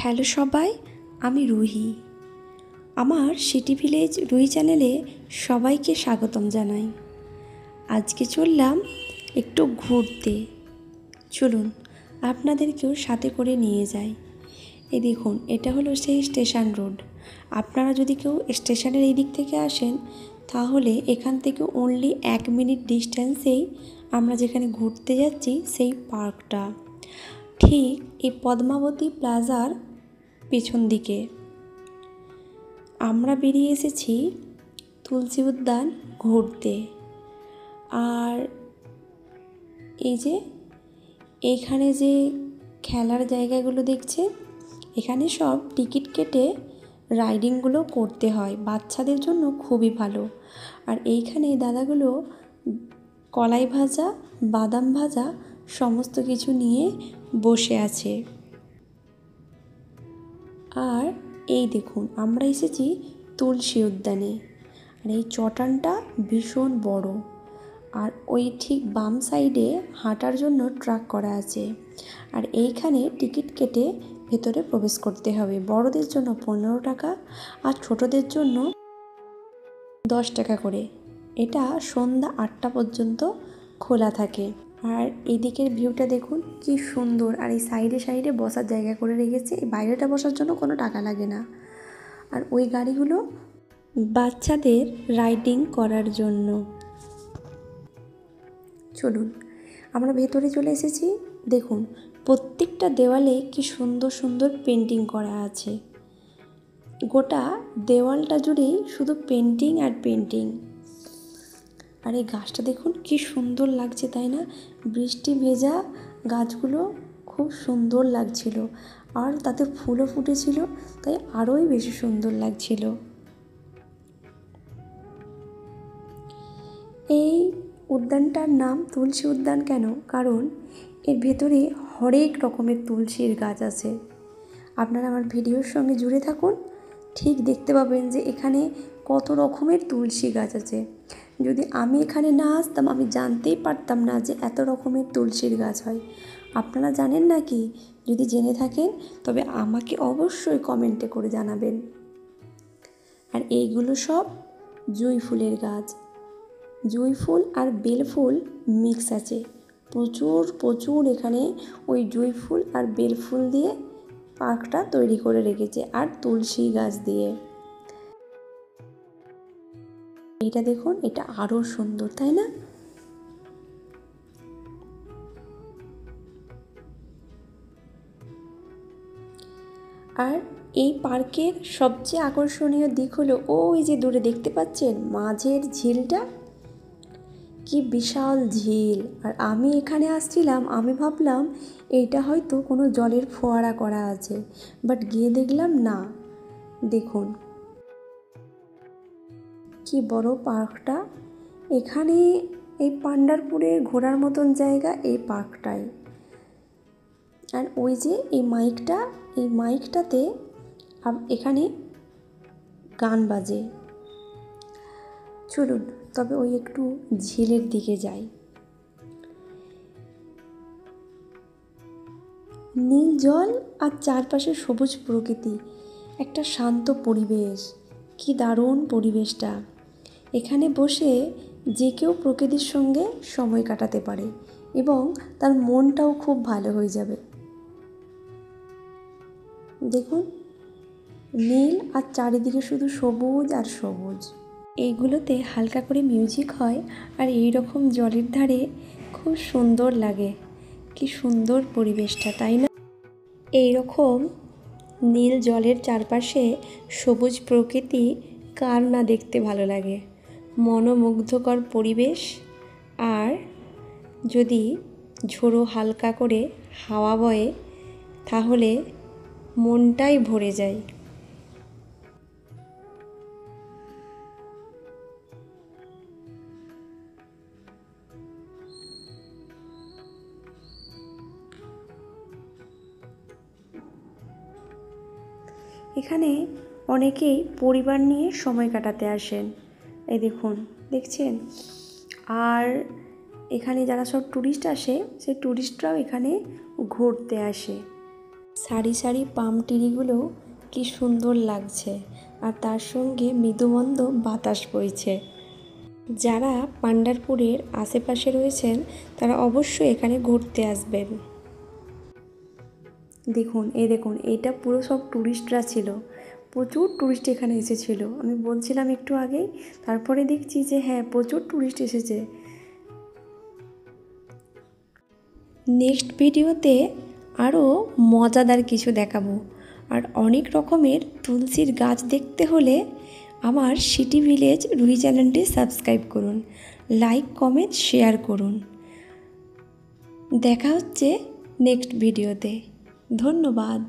Hello সবাই, আমি রুহি। আমার সিটি ভিলেজ রুহি চ্যানেলে সবাইকে স্বাগতম জানাই। আজকে চললাম একটু ঘুরতে। চলুন আপনাদেরকেও সাথে করে নিয়ে যাই। এই দেখুন, এটা হলো সেই স্টেশন রোড। আপনারা যদি কেউ স্টেশনের এই দিক থেকে আসেন, তাহলে এখান থেকে অনলি 1 মিনিট ডিস্ট্যান্সেই আমরা যেখানে ঘুরতে যাচ্ছি সেই পার্কটা, ঠিক এই পদ্মাবতী প্লাজার পেছন দিকে। আমরা বেরিয়ে এসেছি তুলসী উদ্যান ঘুরতে। আর এই যে এইখানে যে খেলার জায়গাগুলো দেখছে, এখানে সব টিকিট কেটে রাইডিংগুলো করতে হয়, বাচ্চাদের জন্য খুবই ভালো। আর এইখানে দাদাগুলো কলাই ভাজা, বাদাম ভাজা সমস্ত কিছু নিয়ে বসে আছে। আর এই দেখুন, আমরা এসেছি তুলসী উদ্যানে। আর এই চটানটা ভীষণ বড়। আর ওই ঠিক বাম সাইডে হাঁটার জন্য ট্রাক করা আছে। আর এইখানে টিকিট কেটে ভেতরে প্রবেশ করতে হবে। বড়দের জন্য 15 টাকা আর ছোটদের জন্য 10 টাকা করে। এটা সন্ধ্যা 8টা পর্যন্ত খোলা থাকে। আর এই দিকের ভিউটা দেখুন কি সুন্দর। আর এই সাইডে সাইডে বসার জায়গা করে রেখেছে। এই বাইরেটা বসার জন্য কোনো টাকা লাগে না। আর ওই গাড়িগুলো বাচ্চাদের রাইডিং করার জন্য। চলুন, আমরা ভেতরে চলে এসেছি। দেখুন প্রত্যেকটা দেওয়ালে কি সুন্দর সুন্দর পেন্টিং করা আছে। গোটা দেওয়ালটা জুড়েই শুধু পেন্টিং আর পেন্টিং। আর এই গাছটা দেখুন কি সুন্দর লাগছে, তাই না? বৃষ্টি ভেজা গাছগুলো খুব সুন্দর লাগছিল। আর তাতে ফুলও ফুটেছিল, তাই আরোই বেশি সুন্দর লাগছিল। এই উদ্যানটার নাম তুলসী উদ্যান কেন? কারণ এর ভেতরে হরেক রকমের তুলসীর গাছ আছে। আপনারা আমার ভিডিওর সঙ্গে জুড়ে থাকুন, ঠিক দেখতে পাবেন যে এখানে কত রকমের তুলসী গাছ আছে। যদি আমি এখানে না আসতাম, আমি জানতেই পারতাম না যে এত রকমের তুলসীর গাছ হয়। আপনারা জানেন না কি? যদি জেনে থাকেন তবে আমাকে অবশ্যই কমেন্টে করে জানাবেন। আর এইগুলো সব জুঁই ফুলের গাছ। জুঁই ফুল আর বেল ফুল মিক্স আছে। প্রচুর প্রচুর এখানে ওই জুঁই ফুল আর বেল ফুল দিয়ে পার্কটা তৈরি করে রেখেছে, আর তুলসী গাছ দিয়ে। এটা দেখুন, এটা আরো সুন্দর, তাই না? আর এই পার্কের সবচেয়ে আকর্ষণীয় দিক হলো ওই যে দূরে দেখতে পাচ্ছেন মাঝের ঝিলটা, কি বিশাল ঝিল। আর আমি এখানে আসছিলাম, আমি ভাবলাম এইটা হয়তো কোনো জলের ফোয়ারা করা আছে, বাট গিয়ে দেখলাম না। দেখুন কি বড় পার্কটা। এখানে এই পান্ডারপুরে ঘোরার মতন জায়গা এই পার্কটাই। আর ওই যে এই মাইকটাতে এখানে গান বাজে। চলুন তবে ওই একটু ঝিলের দিকে যাই। নীল জল আর চারপাশে সবুজ প্রকৃতি, একটা শান্ত পরিবেশ। কি দারুণ পরিবেশটা। এখানে বসে যে কেউ প্রকৃতির সঙ্গে সময় কাটাতে পারে এবং তার মনটাও খুব ভালো হয়ে যাবে। দেখুন নীল আর চারিদিকে শুধু সবুজ আর সবুজ। এইগুলোতে হালকা করে মিউজিক হয় আর এই রকম জলের ধারে খুব সুন্দর লাগে। কি সুন্দর পরিবেশটা, তাই না? এই রকম নীল জলের চারপাশে সবুজ প্রকৃতি কার না দেখতে ভালো লাগে। মনোমুগ্ধকর পরিবেশ। আর যদি ঝোড়ো হালকা করে হাওয়া বয়, তাহলে মনটাই ভরে যায়। এখানে অনেকেই পরিবার নিয়ে সময় কাটাতে আসেন। এই দেখুন, দেখছেন? আর এখানে যারা সব ট্যুরিস্ট আসে, সেই ট্যুরিস্টরাও এখানে ঘুরতে আসে। সারি সারি পাম ট্রিগুলো কি সুন্দর লাগছে, আর তার সঙ্গে মৃদুমন্দ বাতাস বইছে। যারা পান্ডারপুরের আশেপাশে রয়েছেন তারা অবশ্যই এখানে ঘুরতে আসবেন। দেখুন এটা পুরো সব ট্যুরিস্টরা ছিল, প্রচুর ট্যুরিস্ট এখানে এসেছিল। আমি বলছিলাম একটু আগেই, তারপরে দেখছি যে হ্যাঁ প্রচুর ট্যুরিস্ট এসেছে। নেক্সট ভিডিওতে আরও মজাদার কিছু দেখাবো। আর অনেক রকমের তুলসীর গাছ দেখতে হলে আমার সিটি ভিলেজ রুহি চ্যানেলটি সাবস্ক্রাইব করুন, লাইক কমেন্ট শেয়ার করুন। দেখা হচ্ছে নেক্সট ভিডিওতে। ধন্যবাদ।